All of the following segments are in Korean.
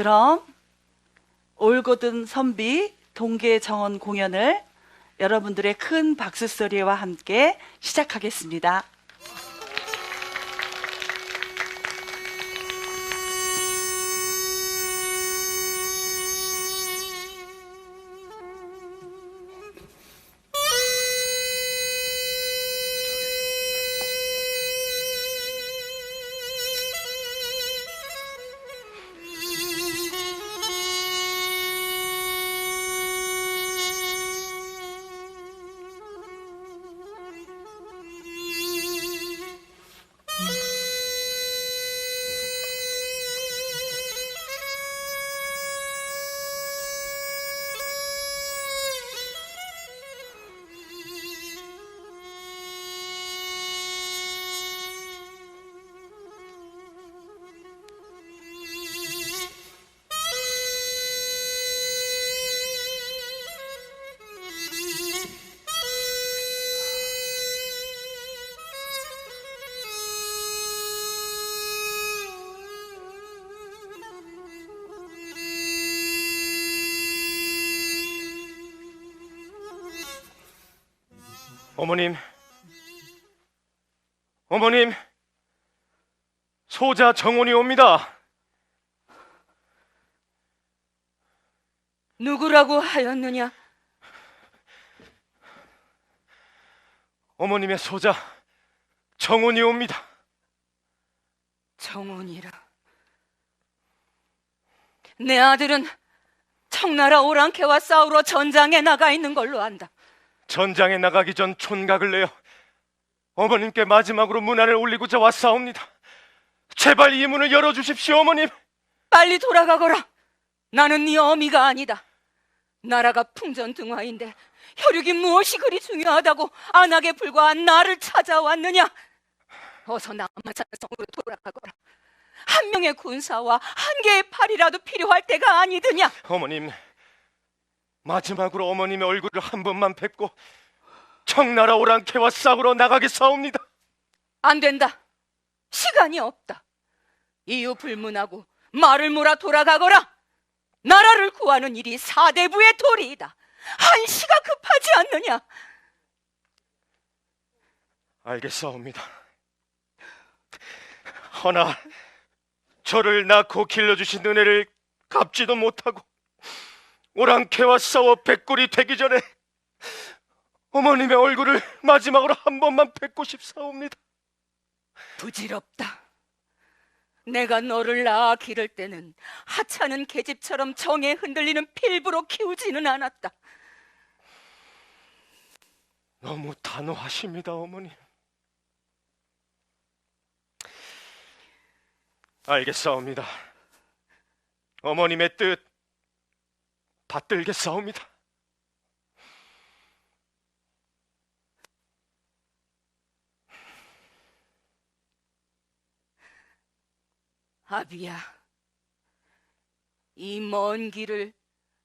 그럼 올고든 선비 동계 정원 공연을 여러분들의 큰 박수 소리와 함께 시작하겠습니다. 어머님, 소자 정원이 옵니다. 누구라고 하였느냐? 어머님의 소자 정원이 옵니다. 정원이라. 내 아들은 청나라 오랑캐와 싸우러 전장에 나가 있는 걸로 안다. 전장에 나가기 전 촌각을 내어 어머님께 마지막으로 문안을 올리고자 왔사옵니다. 제발 이 문을 열어주십시오, 어머님. 빨리 돌아가거라. 나는 네 어미가 아니다. 나라가 풍전등화인데 혈육이 무엇이 그리 중요하다고 안하게 불과한 나를 찾아왔느냐? 어서 남한산성으로 돌아가거라. 한 명의 군사와 한 개의 팔이라도 필요할 때가 아니더냐? 어머님, 마지막으로 어머님의 얼굴을 한 번만 뵙고 청나라 오랑캐와 싸우러 나가겠사옵니다. 안 된다. 시간이 없다. 이유 불문하고 말을 몰아 돌아가거라. 나라를 구하는 일이 사대부의 도리이다. 한시가 급하지 않느냐? 알겠사옵니다. 허나 저를 낳고 길러주신 은혜를 갚지도 못하고 오랑캐와 싸워 백골이 되기 전에 어머님의 얼굴을 마지막으로 한 번만 뵙고 싶사옵니다. 부질없다. 내가 너를 낳아 기를 때는 하찮은 계집처럼 정에 흔들리는 필부로 키우지는 않았다. 너무 단호하십니다, 어머님. 알겠사옵니다. 어머님의 뜻 받들겠사옵니다. 아비야, 이 먼 길을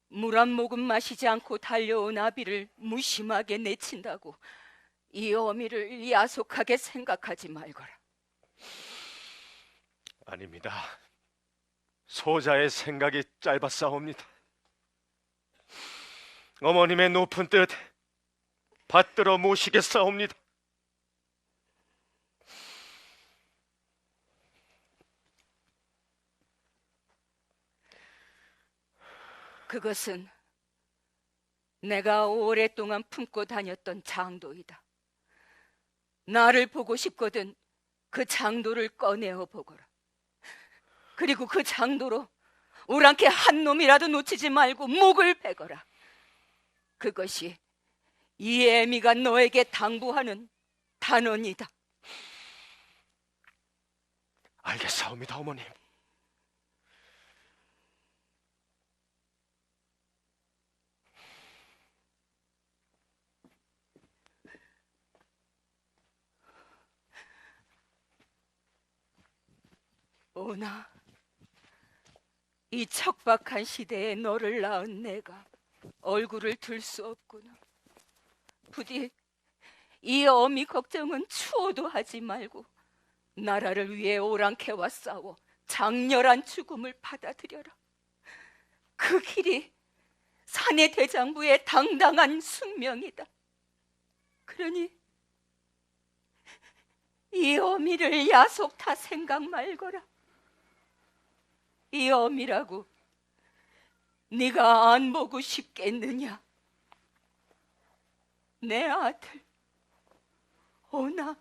물 한 모금 마시지 않고 달려온 아비를 무심하게 내친다고 이 어미를 야속하게 생각하지 말거라. 아닙니다. 소자의 생각이 짧았사옵니다. 어머님의 높은 뜻 받들어 모시겠사옵니다. 그것은 내가 오랫동안 품고 다녔던 장도이다. 나를 보고 싶거든 그 장도를 꺼내어 보거라. 그리고 그 장도로 오랑캐 한 놈이라도 놓치지 말고 목을 베거라. 그것이 이 애미가 너에게 당부하는 단언이다. 알겠사옵니다, 어머님. 오나, 이 척박한 시대에 너를 낳은 내가 얼굴을 들 수 없구나. 부디 이 어미 걱정은 추호도 하지 말고 나라를 위해 오랑캐와 싸워 장렬한 죽음을 받아들여라. 그 길이 사내 대장부의 당당한 숙명이다. 그러니 이 어미를 야속타 생각 말거라. 이 어미라고 네가 안 보고 싶겠느냐? 내 아들 오나.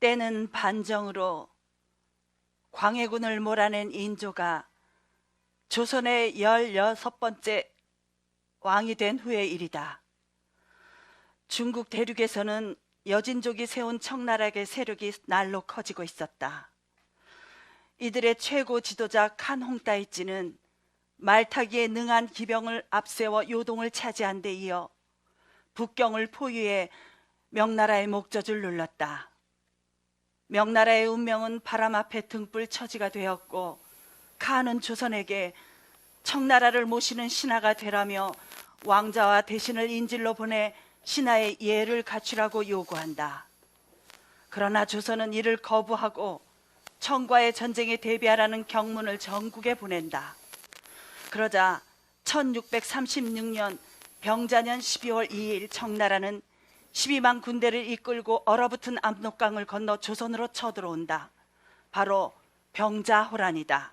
때는 반정으로 광해군을 몰아낸 인조가 조선의 16번째 왕이 된 후의 일이다. 중국 대륙에서는 여진족이 세운 청나라의 세력이 날로 커지고 있었다. 이들의 최고 지도자 칸 홍따이찌는 말타기에 능한 기병을 앞세워 요동을 차지한 데 이어 북경을 포위해 명나라의 목젖을 눌렀다. 명나라의 운명은 바람 앞에 등불 처지가 되었고, 칸은 조선에게 청나라를 모시는 신하가 되라며 왕자와 대신을 인질로 보내 신하의 예를 갖추라고 요구한다. 그러나 조선은 이를 거부하고 청과의 전쟁에 대비하라는 경문을 전국에 보낸다. 그러자 1636년 병자년 12월 2일 청나라는 12만 군대를 이끌고 얼어붙은 압록강을 건너 조선으로 쳐들어온다. 바로 병자호란이다.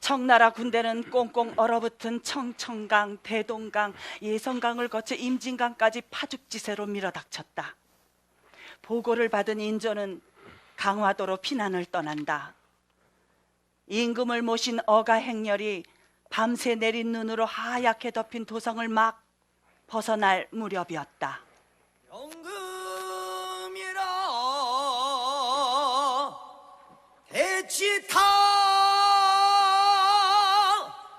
청나라 군대는 꽁꽁 얼어붙은 청천강, 대동강, 예성강을 거쳐 임진강까지 파죽지세로 밀어닥쳤다. 보고를 받은 인조는 강화도로 피난을 떠난다. 임금을 모신 어가행렬이 밤새 내린 눈으로 하얗게 덮인 도성을 막 벗어날 무렵이었다. 영금이라 대치타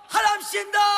하람신다.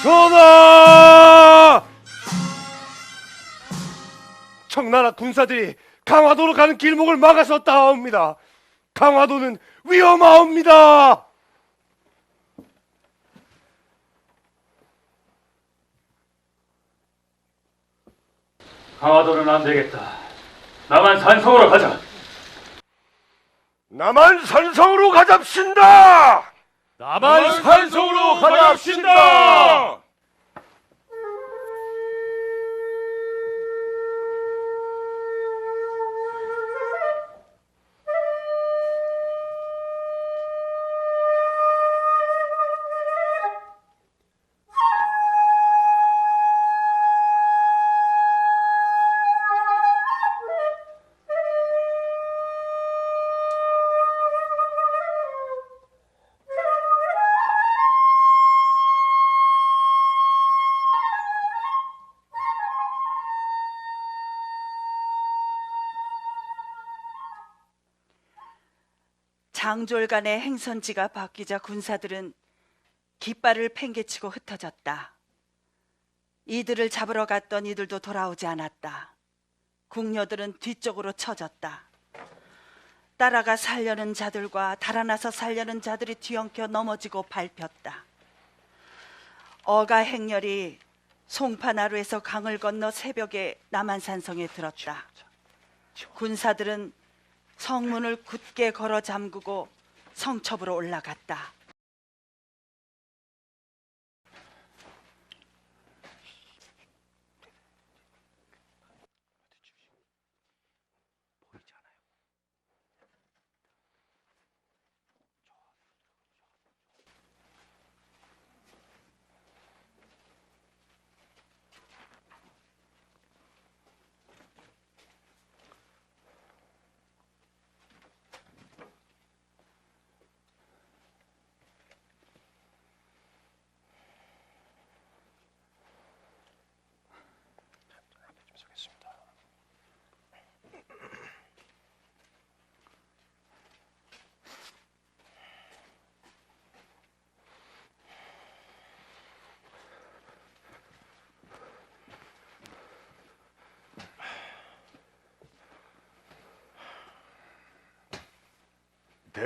전하! 청나라 군사들이 강화도로 가는 길목을 막아섰다옵니다. 강화도는 위험하옵니다. 강화도는 안 되겠다. 남한 산성으로 가자. 남한 산성으로 가잡신다. 남한 산성으로 가잡신다. 장졸간의 행선지가 바뀌자 군사들은 깃발을 팽개치고 흩어졌다. 이들을 잡으러 갔던 이들도 돌아오지 않았다. 궁녀들은 뒤쪽으로 처졌다. 따라가 살려는 자들과 달아나서 살려는 자들이 뒤엉켜 넘어지고 밟혔다. 어가행렬이 송파나루에서 강을 건너 새벽에 남한산성에 들었다. 군사들은 성문을 굳게 걸어 잠그고 성첩으로 올라갔다.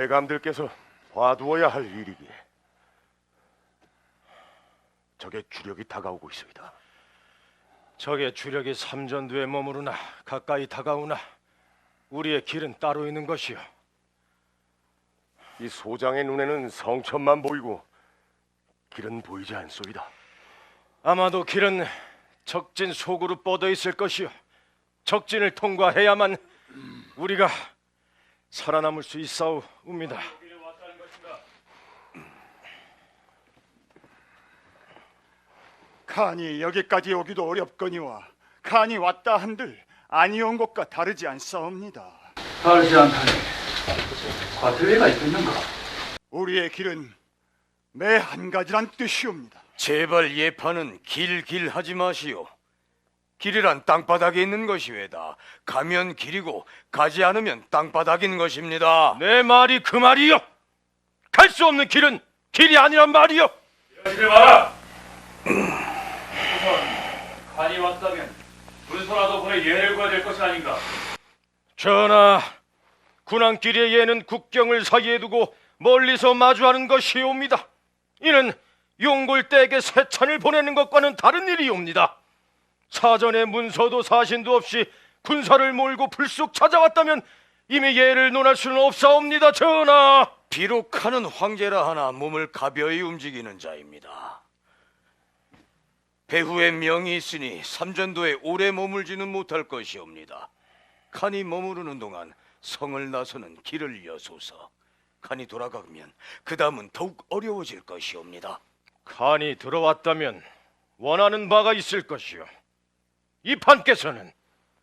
대감들께서 봐두어야 할 일이기에 적의 주력이 다가오고 있습니다. 적의 주력이 삼전도에 머무르나 가까이 다가오나 우리의 길은 따로 있는 것이요. 이 소장의 눈에는 성천만 보이고 길은 보이지 않소이다. 아마도 길은 적진 속으로 뻗어 있을 것이요. 적진을 통과해야만 우리가 살아남을 수 있사옵니다. 칸이 여기까지 오기도 어렵거니와 칸이 왔다 한들 아니온 것과 다르지 않사옵니다. 다르지 않다니 같을 리가 있겠는가? 우리의 길은 매 한 가지란 뜻이옵니다. 제발 예판은 길 하지 마시오. 길이란 땅바닥에 있는 것이 왜다. 가면 길이고 가지 않으면 땅바닥인 것입니다. 내 말이 그 말이요. 갈 수 없는 길은 길이 아니란 말이요. 이러지 마라. 우선 간이 왔다면 문서라도 보내 예를 구해야 될 것이 아닌가? 전하, 군항길의 예는 국경을 사이에 두고 멀리서 마주하는 것이옵니다. 이는 용골대에게 세찬을 보내는 것과는 다른 일이옵니다. 사전에 문서도 사신도 없이 군사를 몰고 불쑥 찾아왔다면 이미 예를 논할 수는 없사옵니다, 전하. 비록 하는 황제라 하나 몸을 가벼이 움직이는 자입니다. 배후에 명이 있으니 삼전도에 오래 머물지는 못할 것이옵니다. 칸이 머무르는 동안 성을 나서는 길을 여소서. 칸이 돌아가면 그 다음은 더욱 어려워질 것이옵니다. 칸이 들어왔다면 원하는 바가 있을 것이요. 이 판께서는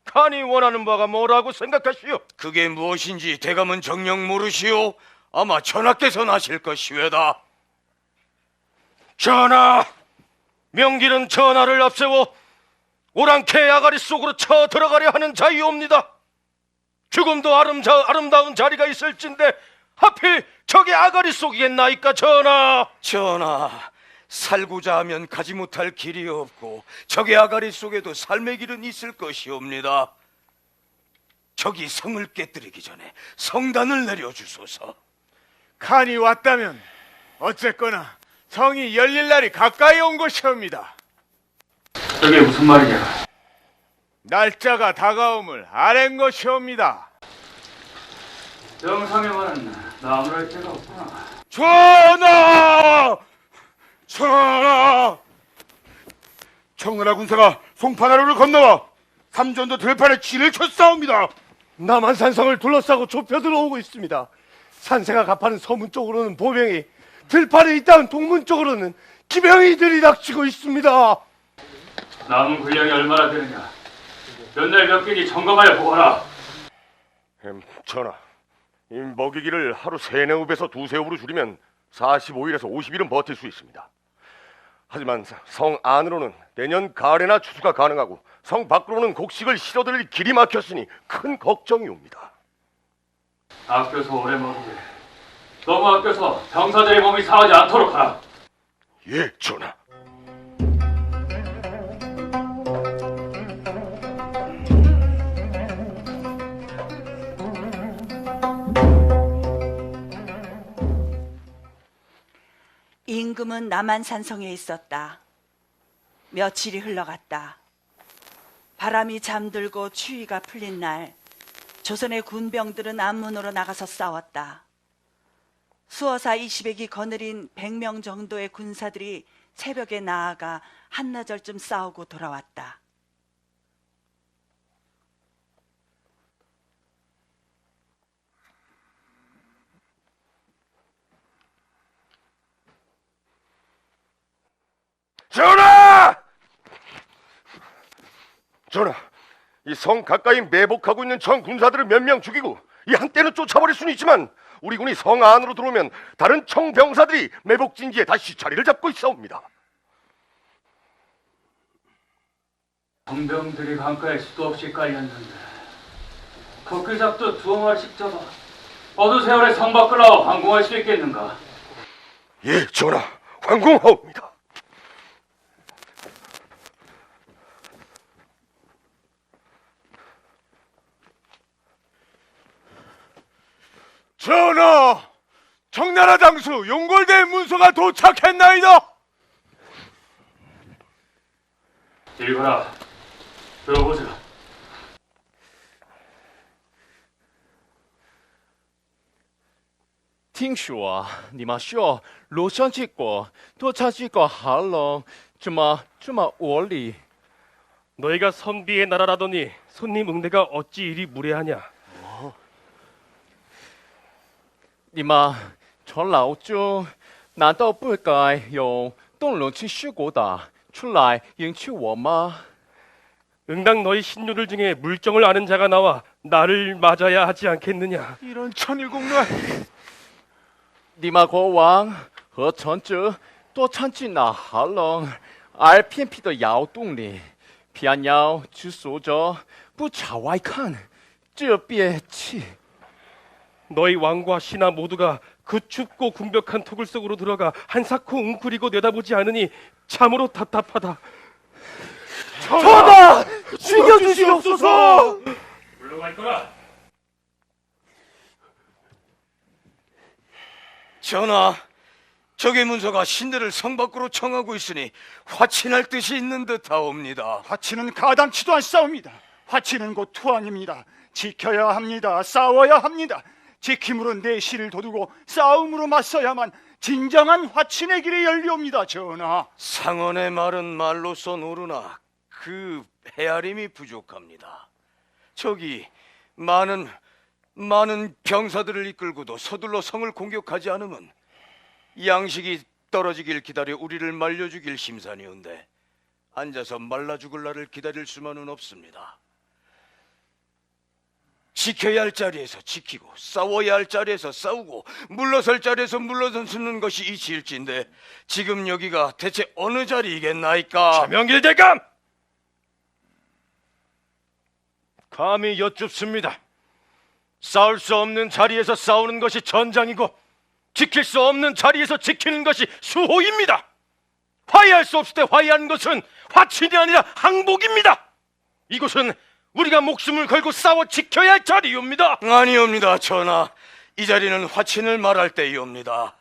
칸이 원하는 바가 뭐라고 생각하시오? 그게 무엇인지 대감은 정녕 모르시오. 아마 전하께서 나실 것이외다. 전하, 명기는 전하를 앞세워 오랑캐 아가리 속으로 쳐 들어가려 하는 자이옵니다. 죽음도 아름다운 자리가 있을진데 하필 적의 아가리 속이겠나이까, 전하. 전하, 살고자 하면 가지 못할 길이 없고 적의 아가리 속에도 삶의 길은 있을 것이옵니다. 적이 성을 깨뜨리기 전에 성단을 내려주소서. 칸이 왔다면 어쨌거나 성이 열릴 날이 가까이 온 것이옵니다. 저게 무슨 말이냐? 날짜가 다가옴을 아랜 것이옵니다. 영상에만은 나무랄 데가 없구나. 전하! 전하! 청나라 군사가 송파나루를 건너와 삼전도 들판에 진을 쳤사옵니다. 남한산성을 둘러싸고 좁혀 들어오고 있습니다. 산세가 가파른 서문 쪽으로는 보병이, 들판에 있다는 동문 쪽으로는 기병이 들이닥치고 있습니다. 남은 군량이 얼마나 되느냐? 몇 날 몇 끼니 점검하여 보거라. 전하, 이 먹이기를 하루 3-4읍에서 2-3읍으로 줄이면 45일에서 50일은 버틸 수 있습니다. 하지만 성 안으로는 내년 가을에나 추수가 가능하고 성 밖으로는 곡식을 실어들일 길이 막혔으니 큰 걱정이옵니다. 아껴서 오래 먹으되 너무 아껴서 병사들의 몸이 상하지 않도록 하라. 예, 전하. 임금은 남한산성에 있었다. 며칠이 흘러갔다. 바람이 잠들고 추위가 풀린 날, 조선의 군병들은 안문으로 나가서 싸웠다. 수어사 20액이 거느린 100명 정도의 군사들이 새벽에 나아가 한나절쯤 싸우고 돌아왔다. 전하! 전하, 이 성 가까이 매복하고 있는 정 군사들을 몇 명 죽이고 이 한때는 쫓아버릴 수는 있지만 우리 군이 성 안으로 들어오면 다른 청 병사들이 매복 진지에 다시 자리를 잡고 있사옵니다. 정병들이 강가에 수도 없이 깔렸는데 거길 잡도 2마리씩 잡아 어두 세월에 성 밖을 나와 황공할 수 있겠는가? 예, 전하, 황공하옵니다. 전하, 청나라 장수 용골대의 문서가 도착했나이다. 읽어라. 들어보자.听说你们说洛杉矶国도착지가 한long怎么恶劣 너희가 선비의 나라라더니 손님 응대가 어찌 이리 무례하냐? 你们从老中难道不该用动人去施国的出来迎娶我吗？ 응당 너희 신료들 중에 물정을 아는 자가 나와 나를 맞아야 하지 않겠느냐? 이런 천일국노. 你们国王和臣子都参进了寒冷而偏僻的窑洞里，偏要去守着，不朝外看，这憋气。 너희 왕과 신하 모두가 그 춥고 궁벽한 토굴 속으로 들어가 한사코 웅크리고 내다보지 않으니 참으로 답답하다. 전하, 죽여주시옵소서. 물러갈 거라. 전하, 적의 문서가 신들을 성 밖으로 청하고 있으니 화친할 뜻이 있는 듯하옵니다. 화친은 가당치도 않사옵니다. 화친은 곧 투항입니다. 지켜야 합니다. 싸워야 합니다. 지킴으로 내실을 도두고 싸움으로 맞서야만 진정한 화친의 길이 열리옵니다. 전하. 상언의 말은 말로써 오르나 그 헤아림이 부족합니다. 적이 많은 병사들을 이끌고도 서둘러 성을 공격하지 않으면 양식이 떨어지길 기다려 우리를 말려 죽일 심산이온데 앉아서 말라 죽을 날을 기다릴 수만은 없습니다. 지켜야 할 자리에서 지키고 싸워야 할 자리에서 싸우고 물러설 자리에서 물러서는 것이 이치일진데 지금 여기가 대체 어느 자리이겠나이까? 최명길 대감! 감히 여쭙습니다. 싸울 수 없는 자리에서 싸우는 것이 전장이고 지킬 수 없는 자리에서 지키는 것이 수호입니다. 화해할 수 없을 때 화해하는 것은 화친이 아니라 항복입니다. 이곳은 우리가 목숨을 걸고 싸워 지켜야 할 자리입니다. 아니옵니다, 전하. 이 자리는 화친을 말할 때이옵니다.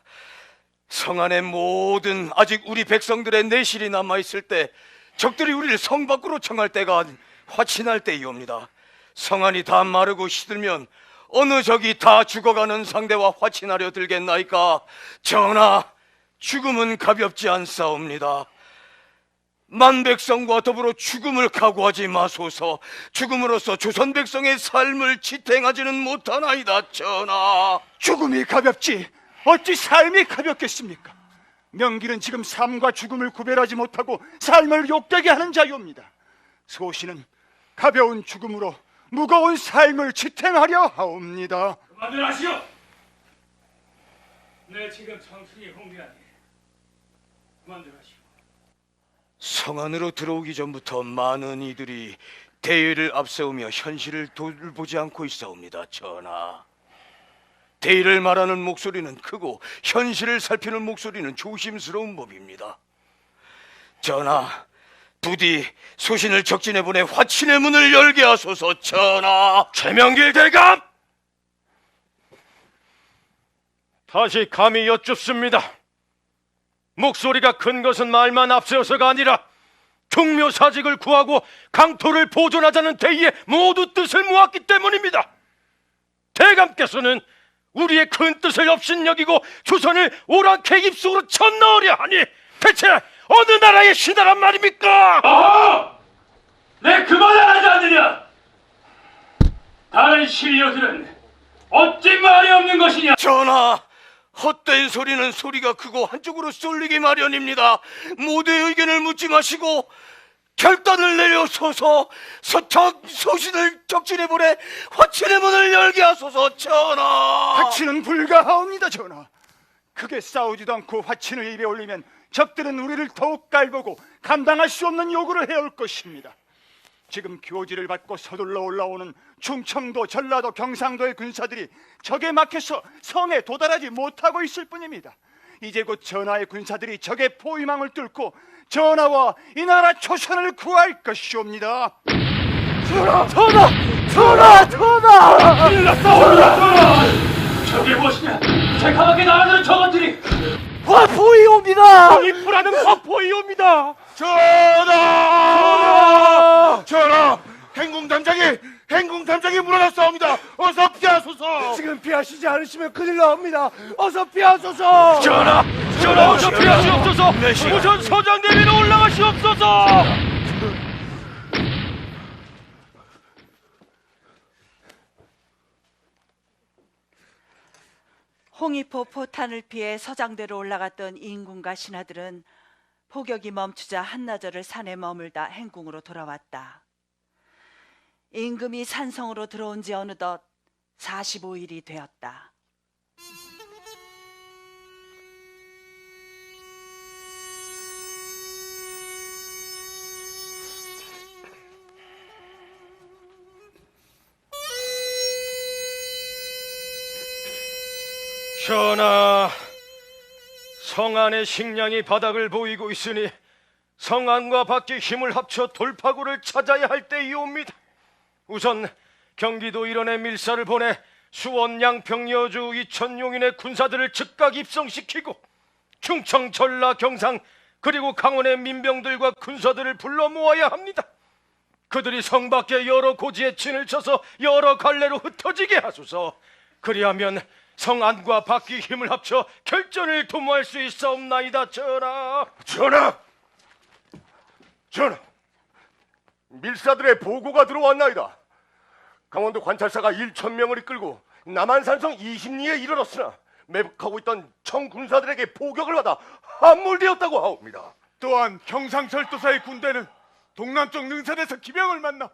성 안의 모든 아직 우리 백성들의 내실이 남아있을 때 적들이 우리를 성 밖으로 청할 때가 화친할 때이옵니다. 성안이 다 마르고 시들면 어느 적이 다 죽어가는 상대와 화친하려 들겠나이까? 전하, 죽음은 가볍지 않사옵니다. 만백성과 더불어 죽음을 각오하지 마소서. 죽음으로써 조선 백성의 삶을 지탱하지는 못하나이다, 전하. 죽음이 가볍지 어찌 삶이 가볍겠습니까? 명길은 지금 삶과 죽음을 구별하지 못하고 삶을 욕되게 하는 자유입니다. 소신은 가벼운 죽음으로 무거운 삶을 지탱하려 하옵니다. 그만들 하시오. 내 지금 청춘이 홍리하니 그만들 하시오. 성 안으로 들어오기 전부터 많은 이들이 대의를 앞세우며 현실을 돌보지 않고 있사옵니다, 전하. 대의를 말하는 목소리는 크고 현실을 살피는 목소리는 조심스러운 법입니다. 전하, 부디 소신을 적진해보내 화친의 문을 열게 하소서. 전하. 최명길 대감! 다시 감히 여쭙습니다. 목소리가 큰 것은 말만 앞세워서가 아니라 종묘사직을 구하고 강토를 보존하자는 대의의 모두 뜻을 모았기 때문입니다. 대감께서는 우리의 큰 뜻을 업신여기고 조선을 오랑캐 입속으로 쳐넣으려 하니 대체 어느 나라의 신하란 말입니까? 아! 내 그만하지 않느냐? 다른 신료들은 어찌 말이 없는 것이냐? 전하, 헛된 소리는 소리가 크고 한쪽으로 쏠리기 마련입니다. 모두의 의견을 묻지 마시고 결단을 내려서서 소신을 적진해보내 화친의 문을 열게 하소서. 전하. 화친은 불가하옵니다, 전하. 크게 싸우지도 않고 화친을 입에 올리면 적들은 우리를 더욱 깔보고 감당할 수 없는 요구를 해올 것입니다. 지금 교지를 받고 서둘러 올라오는 충청도, 전라도, 경상도의 군사들이 적에 막혀서 성에 도달하지 못하고 있을 뿐입니다. 이제 곧 전하의 군사들이 적의 포위망을 뚫고 전하와 이 나라 조선을 구할 것이옵니다. 큰일 났사옵니다, 전하! 저게 무엇이냐? 새카맣게 날아드는 저것들이 화포이옵니다. 이프라는 화포이옵니다. 전하! 행궁단장이 물러났사옵니다. 어서 피하소서. 지금 피하시지 않으시면 큰일 납니다. 어서 피하소서. 전하, 어서 피하시옵소서. 우선 서장 대비로 올라가시옵소서. 홍위포 포탄을 피해 서장대로 올라갔던 인군과 신하들은 포격이 멈추자 한나절을 산에 머물다 행궁으로 돌아왔다. 임금이 산성으로 들어온 지 어느덧 45일이 되었다. 전하, 성 안의 식량이 바닥을 보이고 있으니 성 안과 밖에 힘을 합쳐 돌파구를 찾아야 할 때이옵니다. 우선 경기도 일원에 밀사를 보내 수원, 양평, 여주, 이천, 용인의 군사들을 즉각 입성시키고 충청, 전라, 경상 그리고 강원의 민병들과 군사들을 불러 모아야 합니다. 그들이 성 밖에 여러 고지에 진을 쳐서 여러 갈래로 흩어지게 하소서. 그리하면 성 안과 밖이 힘을 합쳐 결전을 도모할 수 있사옵나이다. 전하, 밀사들의 보고가 들어왔나이다. 강원도 관찰사가 1,000명을 이끌고 남한산성 20리에 이르렀으나 매복하고 있던 청군사들에게 포격을 받아 함몰되었다고 하옵니다. 또한 경상철도사의 군대는 동남쪽 능선에서 기병을 만나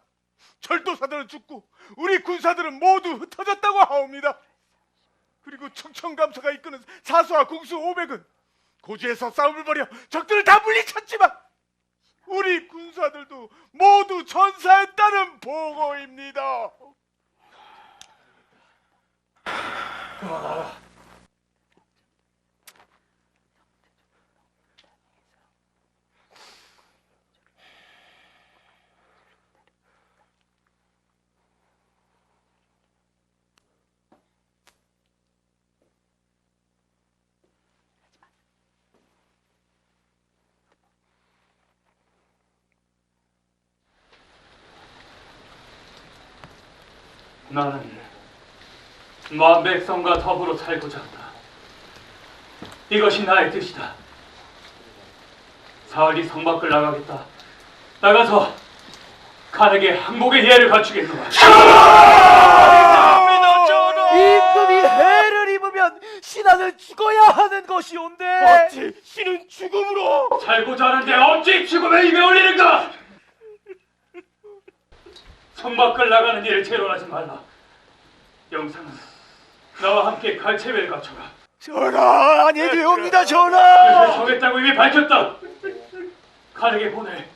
철도사들은 죽고 우리 군사들은 모두 흩어졌다고 하옵니다. 그리고 청천감사가 이끄는 사수와 궁수 500은 고지에서 싸움을 벌여 적들을 다 물리쳤지만 우리 군사들도 모두 전사했다는 보고입니다. 나는 만 백성과 더불어 살고자 한다. 이것이 나의 뜻이다. 사흘 뒤 성 밖을 나가겠다. 나가서 간에게 항복의 예를 갖추겠노라. 임금이 해를 입으면 신하는 죽어야 하는 것이온데 어찌 신은 죽음으로 살고자 하는데 어찌 죽음의 입에 올리는가? 성 밖을 나가는 일을 재론하지 말라. 영상은 나와 함께 갈채를 갖춰가. 전하, 아니되옵니다. 뜻을 전하. 정했다고 이미 밝혔다. 간에게 보내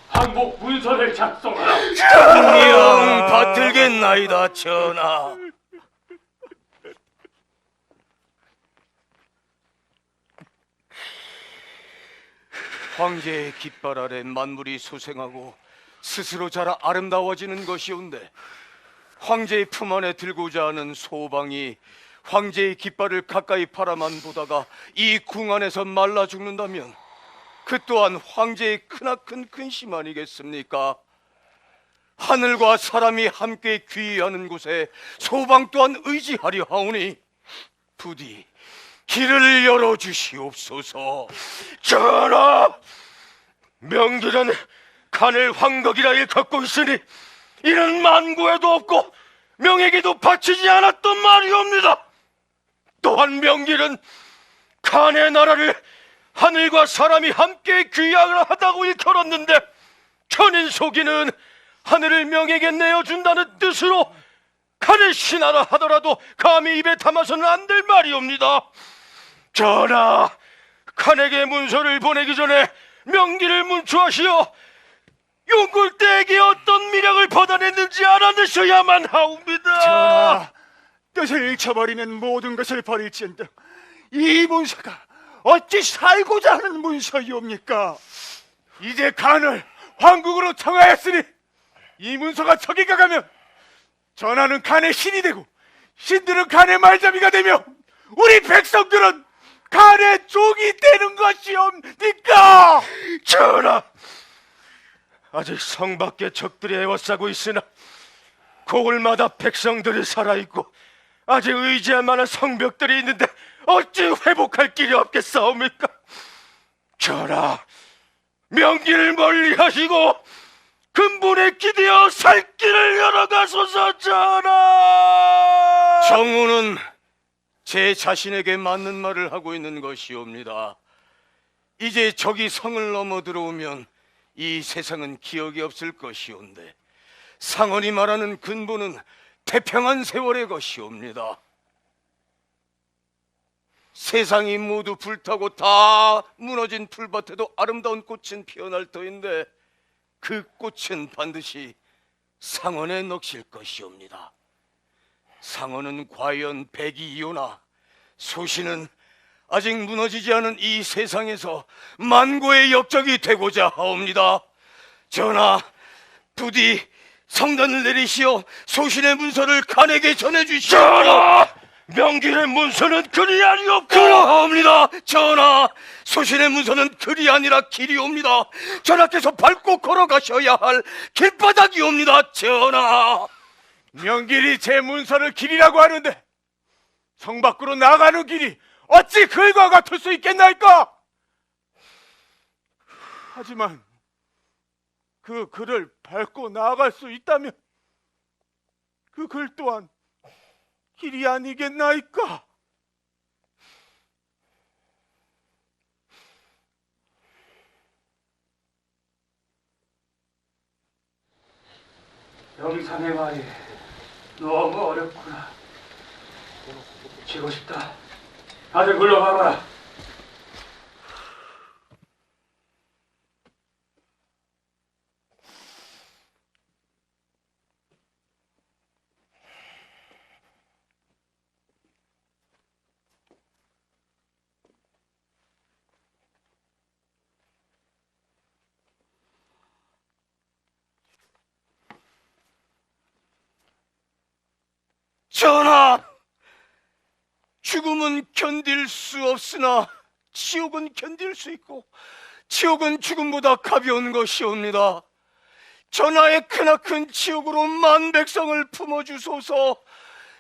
항복 문서를 작성하라. 영 받들겠나이다. 전하. 황제의 깃발 아래 만물이 소생하고 스스로 자라 아름다워지는 것이온데 황제의 품 안에 들고자 하는 소방이 황제의 깃발을 가까이 바라만 보다가 이 궁 안에서 말라 죽는다면 그 또한 황제의 크나큰 근심 아니겠습니까? 하늘과 사람이 함께 귀의하는 곳에 소방 또한 의지하려 하오니 부디 길을 열어주시옵소서. 전하, 명길은 간을 황덕이라 일컫고 있으니 이는 만구에도 없고 명에게도 바치지 않았던 말이옵니다. 또한 명길은 간의 나라를 하늘과 사람이 함께 귀양하다고 일컬었는데 천인 속이는 하늘을 명에게 내어준다는 뜻으로 간을 신하라 하더라도 감히 입에 담아서는 안 될 말이옵니다. 전하, 간에게 문서를 보내기 전에 명기를 문초하시어 용굴대에게 어떤 미량을 받아냈는지 알아내셔야만 하옵니다. 전하, 뜻을 잃혀버리면 모든 것을 버릴지언정 이 문서가 어찌 살고자 하는 문서이옵니까? 이제 간을 황국으로 청하였으니 이 문서가 저기가 가면 전하는 간의 신이 되고 신들은 간의 말잡이가 되며 우리 백성들은 간의 종이 되는 것이옵니까? 전하, 아직 성 밖에 적들이 에워싸고 있으나 고을마다 백성들이 살아있고 아직 의지할 만한 성벽들이 있는데 어찌 회복할 길이 없겠사옵니까? 전하, 명기를 멀리하시고 근본에 기대어 살 길을 열어가소서. 전하, 정우는 제 자신에게 맞는 말을 하고 있는 것이옵니다. 이제 적이 성을 넘어 들어오면 이 세상은 기억이 없을 것이온데 상언이 말하는 근본은 태평한 세월의 것이옵니다. 세상이 모두 불타고 다 무너진 풀밭에도 아름다운 꽃은 피어날 터인데 그 꽃은 반드시 상언에 넋일 것이옵니다. 상언은 과연 백이이오나 소신은 아직 무너지지 않은 이 세상에서 만고의 역적이 되고자 하옵니다. 전하, 부디 성단을 내리시어 소신의 문서를 간에게 전해주시오. 전하, 명길의 문서는 글이 아니옵고 그러하옵니다. 전하, 소신의 문서는 글이 아니라 길이옵니다. 전하께서 밟고 걸어가셔야 할 길바닥이옵니다. 전하, 명길이 제 문서를 길이라고 하는데 성 밖으로 나가는 길이 어찌 글과 같을 수 있겠나이까? 하지만 그 글을 밟고 나아갈 수 있다면 그 글 또한 길이 아니겠나이까? 영상의 말이 너무 어렵구나. 쉬고 싶다. 다들 물러가거라. 전하, 죽음은 견딜 수 없으나 지옥은 견딜 수 있고 지옥은 죽음보다 가벼운 것이옵니다. 전하의 크나큰 지옥으로 만 백성을 품어주소서.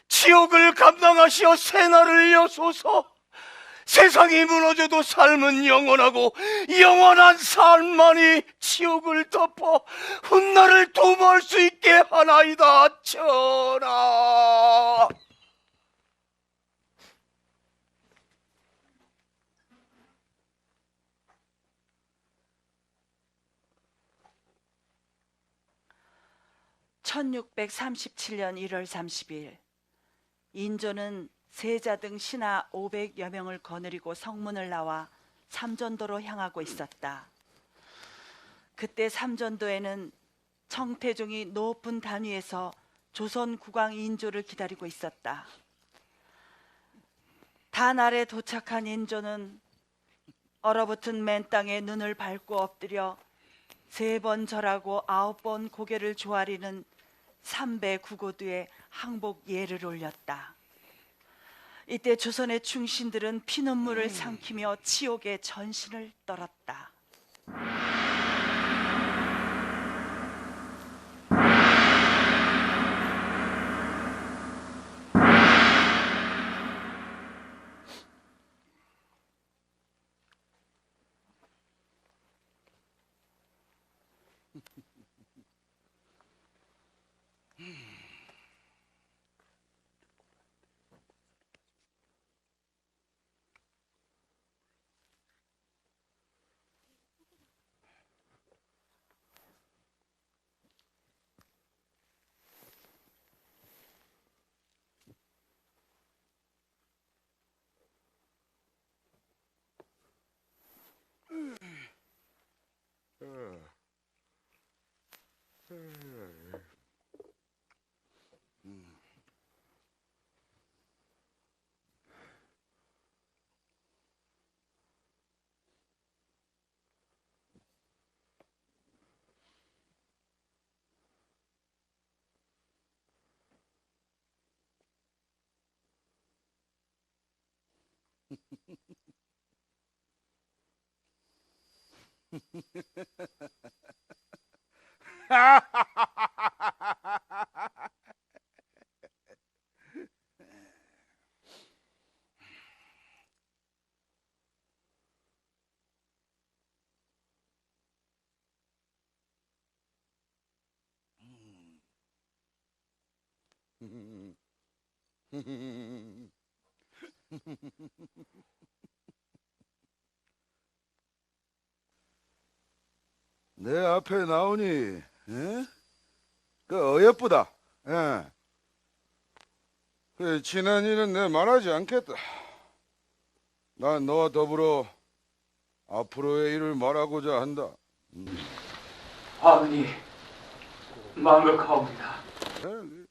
지옥을 감당하시어 새날을 여소서. 세상이 무너져도 삶은 영원하고 영원한 삶만이 지옥을 덮어 훗날을 도모할 수 있게 하나이다. 전하, (1637년 1월 30일) 인조는 세자 등 신하 500여 명을 거느리고 성문을 나와 삼전도로 향하고 있었다. 그때 삼전도에는 청태종이 높은 단위에서 조선 국왕 인조를 기다리고 있었다. 단 아래 도착한 인조는 얼어붙은 맨 땅에 눈을 밟고 엎드려 3번 절하고 9번 고개를 조아리는 삼배 구고두에 항복 예를 올렸다. 이때 조선의 충신들은 피눈물을 삼키며 치욕의 전신을 떨었다. 내 앞에 나오니, 에? 그 어여쁘다. 예. 그 지난 일은 내 말하지 않겠다. 난 너와 더불어 앞으로의 일을 말하고자 한다. 아버니, 망극하옵니다. 예.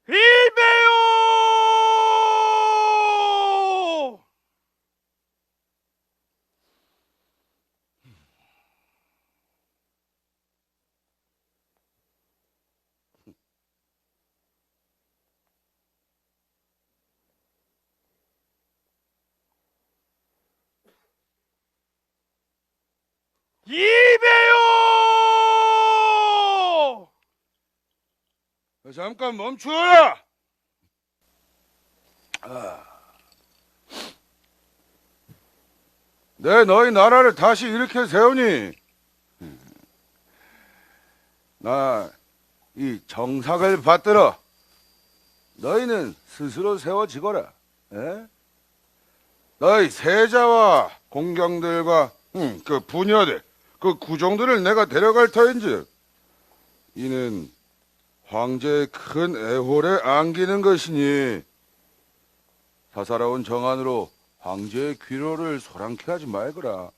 일배요! 일배요! 잠깐 멈추어라! 내 너희 나라를 다시 일으켜 세우니 나 이 정삭을 받들어 너희는 스스로 세워지거라. 에? 너희 세자와 공경들과 그 부녀들 그 구종들을 내가 데려갈 터인즉 이는 황제의 큰 애홀에 안기는 것이니 사사로운 정안으로 황제의 귀로를 소란케 하지 말거라.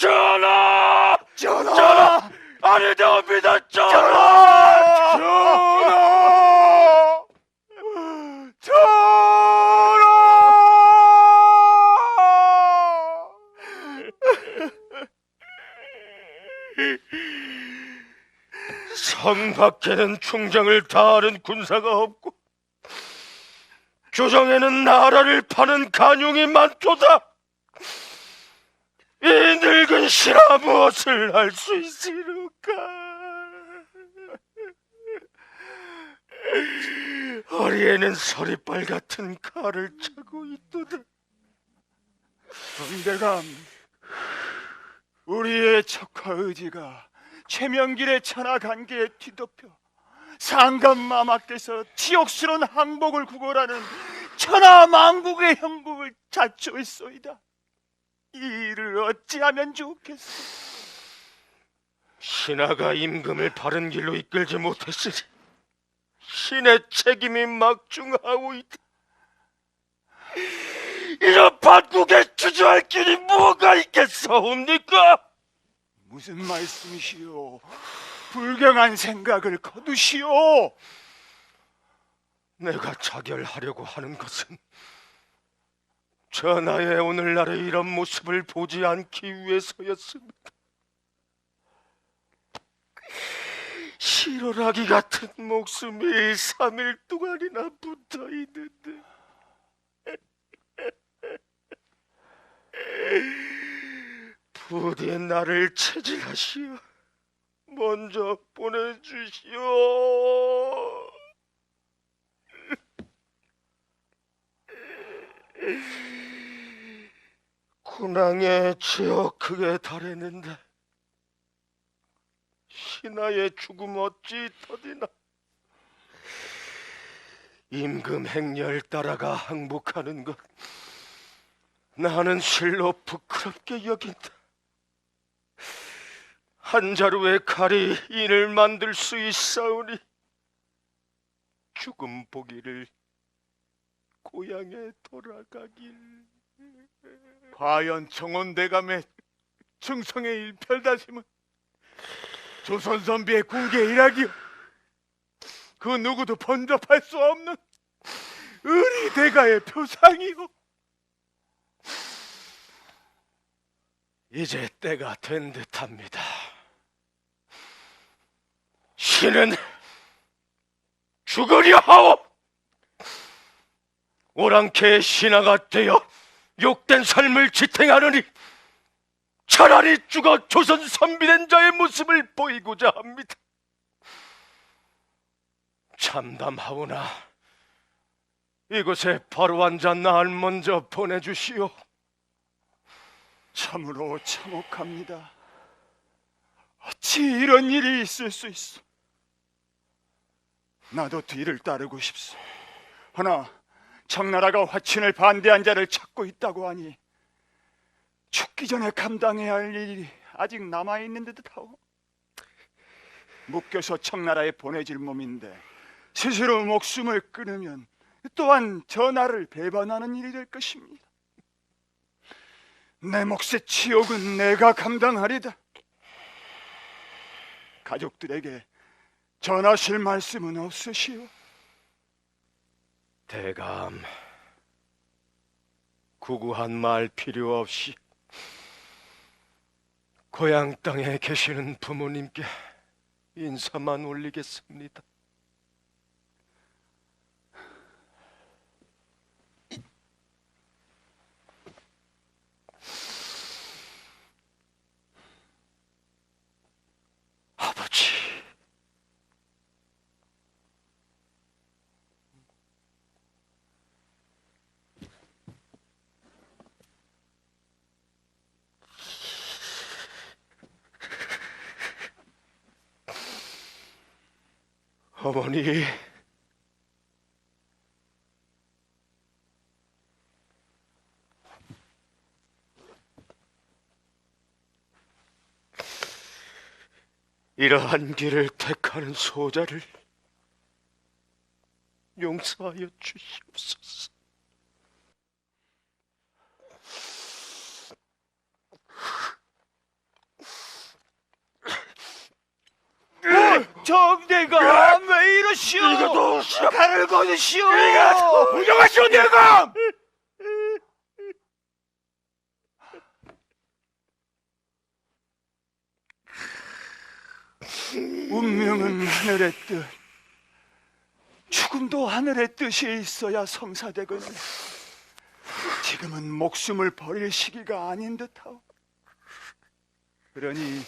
전하! 전하! 아니되옵니다, 전하! 전하! 전하! 성 밖에는 충정을 다하는 군사가 없고 조정에는 나라를 파는 간용이 많도다. 이 늙은 신하 무엇을 할 수 있으리까? 허리에는 서리빨 같은 칼을 차고 있도다. 응대감, 우리의 척화 의지가 최명길의 천하 관계에 뒤덮여 상감마마께서 치욕스러운 항복을 구걸하는 천하 망국의 형국을 자초했소이다. 이 일을 어찌하면 좋겠소? 신하가 임금을 바른 길로 이끌지 못했으니 신의 책임이 막중하고 있다. 이런 반국에 주저할 길이 뭐가 있겠사옵니까? 무슨 말씀이시오? 불경한 생각을 거두시오. 내가 자결하려고 하는 것은 전하의 오늘날의 이런 모습을 보지 않기 위해서였습니다. 실오라기 같은 목숨이 3일 동안이나 붙어 있는데 부디 나를 체질하시어 먼저 보내주시오. 군왕의 죄어 크게 달했는데 신하의 죽음 어찌 터디나. 임금 행렬 따라가 항복하는 것 나는 실로 부끄럽게 여긴다. 한 자루의 칼이 인을 만들 수 있사오니 죽음 보기를 고향에 돌아가길. 과연 정원대감의 충성의 일편다심은 조선 선비의 궁계 일학이요, 그 누구도 번접할 수 없는 의리 대가의 표상이요. 이제 때가 된 듯합니다. 신은 죽으려 하오. 오랑캐의 신하가 되어 욕된 삶을 지탱하느니 차라리 죽어 조선 선비된 자의 모습을 보이고자 합니다. 참담하오나 이곳에 바로 한 잔 날 먼저 보내주시오. 참으로 참혹합니다. 어찌 이런 일이 있을 수 있어? 나도 뒤를 따르고 싶소. 허나 청나라가 화친을 반대한 자를 찾고 있다고 하니 죽기 전에 감당해야 할 일이 아직 남아있는 듯하오. 묶여서 청나라에 보내질 몸인데 스스로 목숨을 끊으면 또한 전하를 배반하는 일이 될 것입니다. 내 몫의 치욕은 내가 감당하리다. 가족들에게 전하실 말씀은 없으시오? 대감, 구구한 말 필요 없이 고향 땅에 계시는 부모님께 인사만 올리겠습니다. 아버지, 어머니, 이러한 길을 택하는 소자를 용서하여 주시옵소서. 정대감 왜 이러시오? 이것도 칼을 거두시오. 부정하시오 대감! 운명은 하늘의 뜻, 죽음도 하늘의 뜻이 있어야 성사되거든. 지금은 목숨을 버릴 시기가 아닌 듯하오. 그러니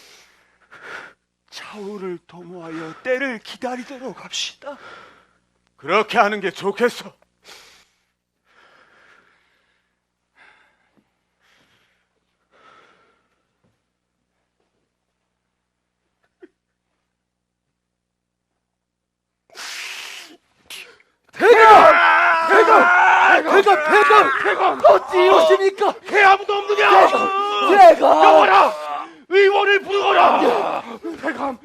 차후를 도모하여 때를 기다리도록 합시다. 그렇게 하는 게 좋겠어. 대감, 어찌 이러십니까? 개 아무도 없느냐? 대감, 여보라, 의원을 부르거라. 대감,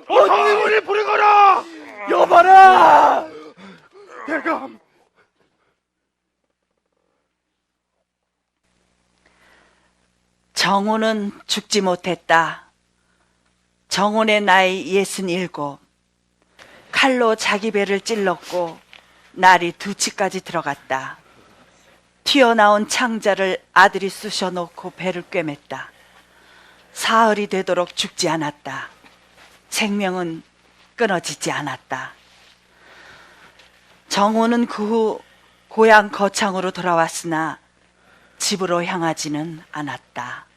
의원을 부르거라. 여봐라! 대감, 정호는 죽지 못했다. 정혼의 나이 67. 칼로 자기 배를 찔렀고 날이 2치까지 들어갔다. 튀어나온 창자를 아들이 쑤셔놓고 배를 꿰맸다. 사흘이 되도록 죽지 않았다. 생명은 끊어지지 않았다. 정호는 그 후 고향 거창으로 돌아왔으나 집으로 향하지는 않았다.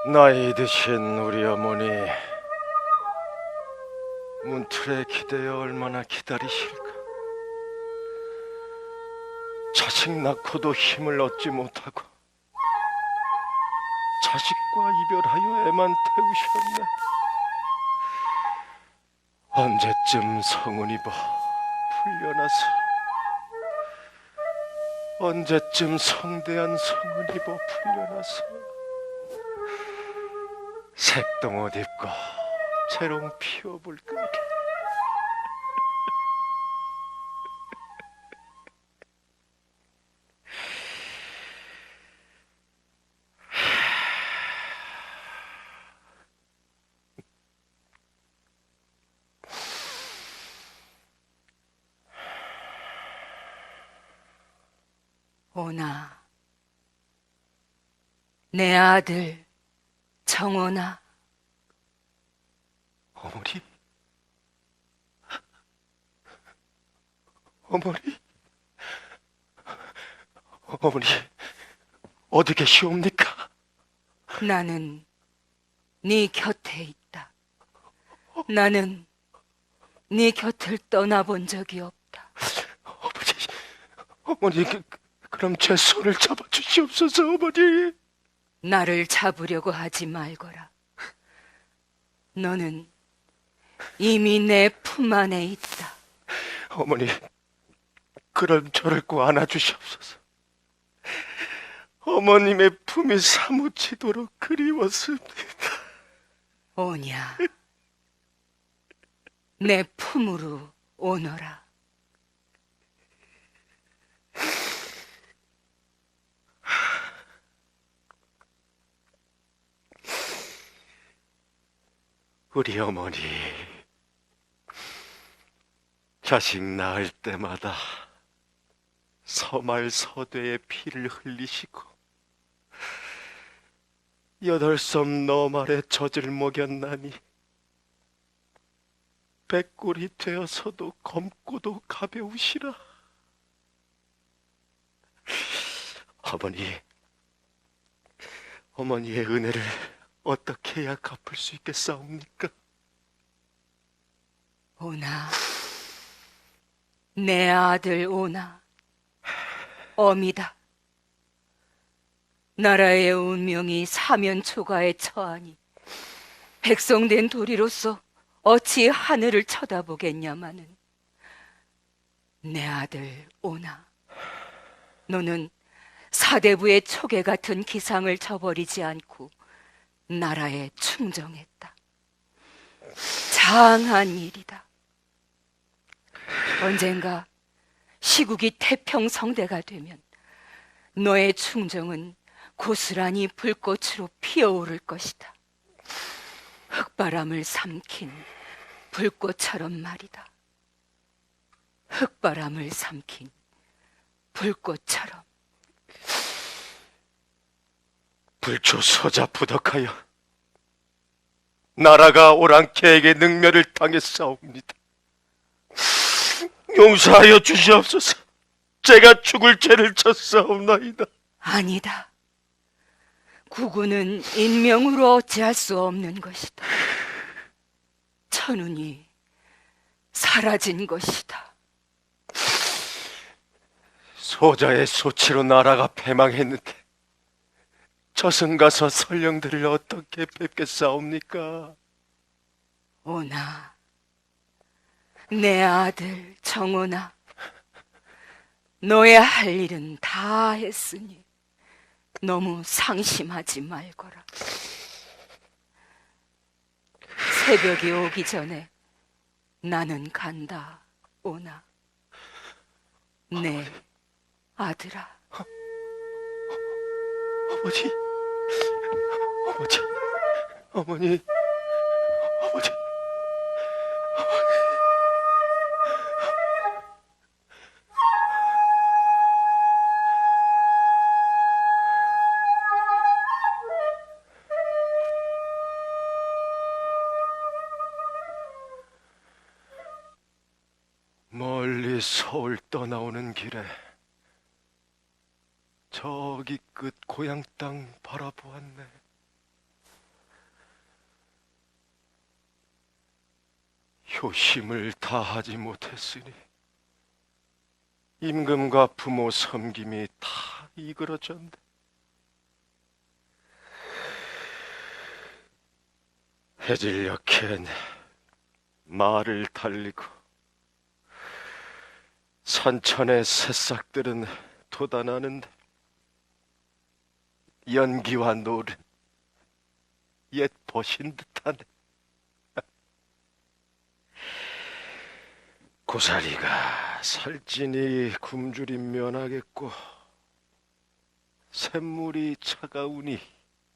나이 드신 우리 어머니 문틀에 기대어 얼마나 기다리실까. 자식 낳고도 힘을 얻지 못하고 자식과 이별하여 애만 태우셨네. 언제쯤 성운이 풀려나서 언제쯤 성대한 성운이 풀려나서 색동옷 입고 재롱 피워볼까. 오나, 내 아들 정원아. 어머니? 어머니? 어머니, 어디 계시옵니까? 나는 네 곁에 있다. 나는 네 곁을 떠나본 적이 없다. 어머니, 그럼 제 손을 잡아주시옵소서. 어머니. 나를 잡으려고 하지 말거라. 너는 이미 내 품 안에 있다. 어머니, 그럼 저를 꼭 안아주시옵소서. 어머님의 품이 사무치도록 그리웠습니다. 오냐, 내 품으로 오너라. 우리 어머니, 자식 낳을 때마다 서말 서대의 피를 흘리시고 8섬 너말의 젖을 먹였나니 백골이 되어서도 검고도 가벼우시라. 어머니의 은혜를 어떻게 해야 갚을 수 있겠사옵니까? 오나, 내 아들 오나, 어미다. 나라의 운명이 사면초가에 처하니 백성된 도리로서 어찌 하늘을 쳐다보겠냐마는, 내 아들 오나, 너는 사대부의 촉에 같은 기상을 저버리지 않고 나라에 충정했다. 장한 일이다. 언젠가 시국이 태평성대가 되면 너의 충정은 고스란히 불꽃으로 피어오를 것이다. 흙바람을 삼킨 불꽃처럼 말이다. 흙바람을 삼킨 불꽃처럼. 불초 서자 부덕하여 나라가 오랑캐에게 능멸을 당했사옵니다. 용서하여 주시옵소서. 제가 죽을 죄를 졌사옵나이다. 아니다. 구구는 인명으로 어찌할 수 없는 것이다. 천운이 사라진 것이다. 소자의 소치로 나라가 패망했는데 저승가서 설령들을 어떻게 뵙겠사옵니까? 오나, 내 아들 정오나, 너의 할 일은 다 했으니 너무 상심하지 말거라. 새벽이 오기 전에 나는 간다, 오나. 내 아들아. 어머니, 어머니. 멀리 서울 떠나오는 길에 저기 끝 고향 땅 바라보았네. 효심을 다하지 못했으니 임금과 부모 섬김이 다 이그러졌네. 해질녘엔 말을 달리고 산천의 새싹들은 돋아나는데 연기와 노른 옛 벗인 듯하네. 고사리가 살찐이 굶주림 면하겠고 샘물이 차가우니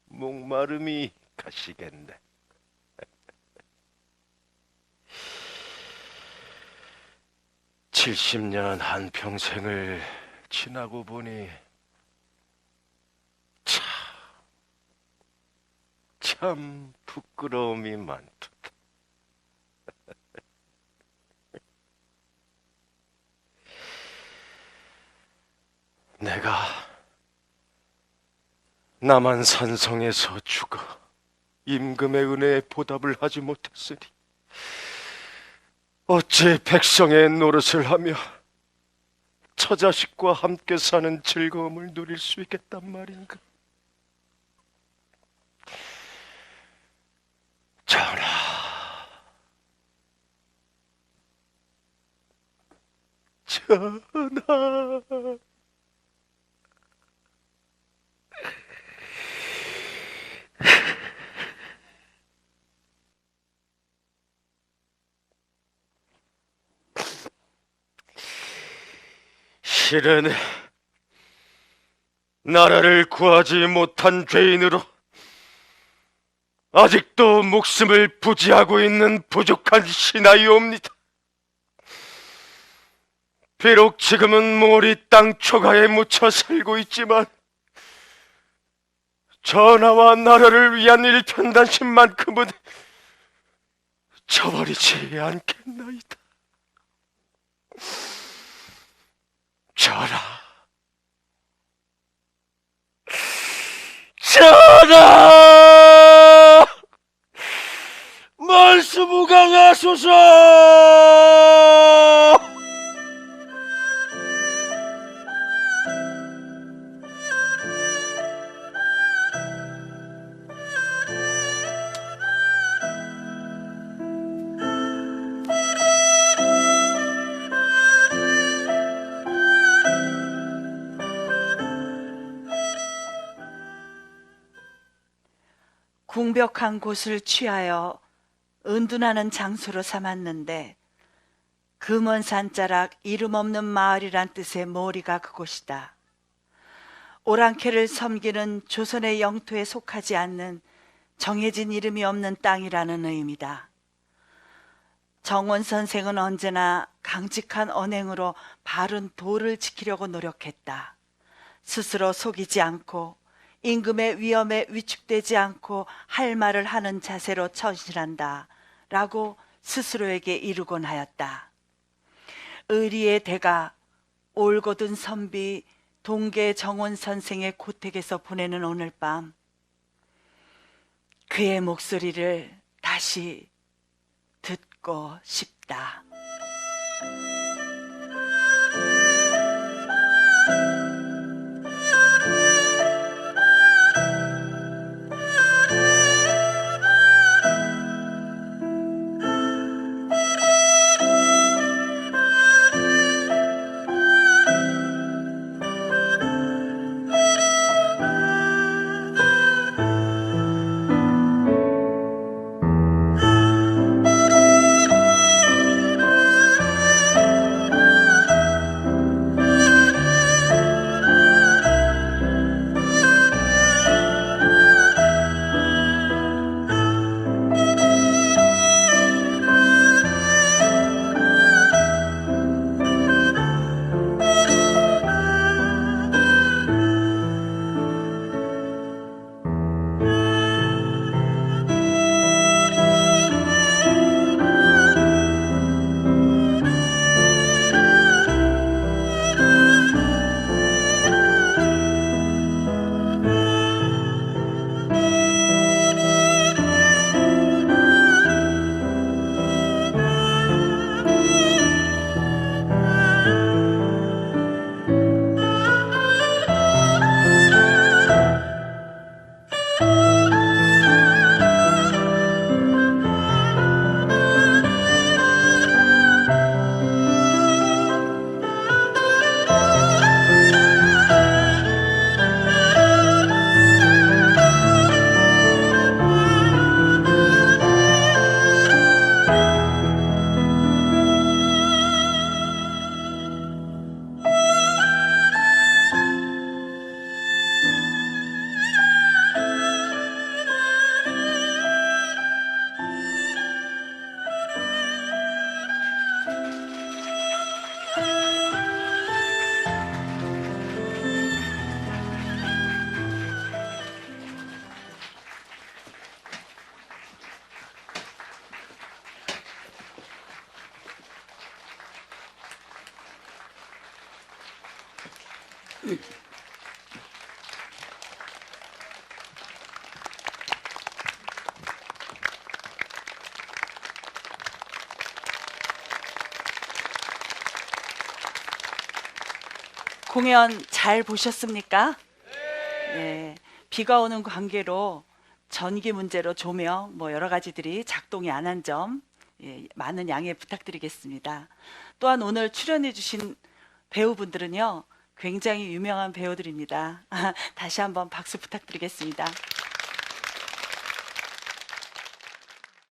목마름이 가시겠네. (70년) 한평생을 지나고 보니 참 부끄러움이 많도다. 내가 남한산성에서 죽어 임금의 은혜에 보답을 하지 못했으니 어찌 백성의 노릇을 하며 처자식과 함께 사는 즐거움을 누릴 수 있겠단 말인가? 전하, 전하. 실은 나라를 구하지 못한 죄인으로 아직도 목숨을 부지하고 있는 부족한 신하이옵니다. 비록 지금은 모리 땅 초가에 묻혀 살고 있지만 전하와 나라를 위한 일편단심만큼은 저버리지 않겠나이다. 전하, 전하, 말수무강하소서. 궁벽한 곳을 취하여 은둔하는 장소로 삼았는데 금원 산자락 이름 없는 마을이란 뜻의 모리가 그곳이다. 오랑캐를 섬기는 조선의 영토에 속하지 않는 정해진 이름이 없는 땅이라는 의미다. 정원 선생은 언제나 강직한 언행으로 바른 도를 지키려고 노력했다. 스스로 속이지 않고 임금의 위험에 위축되지 않고 할 말을 하는 자세로 처신한다 라고 스스로에게 이루곤 하였다. 의리의 대가 올곧은 선비 동계 정원 선생의 고택에서 보내는 오늘 밤, 그의 목소리를 다시 듣고 싶다. 공연 잘 보셨습니까? 네. 비가 오는 관계로 전기 문제로 조명 여러 가지들이 작동이 안 한 점 많은 양해 부탁드리겠습니다. 또한 오늘 출연해 주신 배우분들은요 굉장히 유명한 배우들입니다. 다시 한번 박수 부탁드리겠습니다.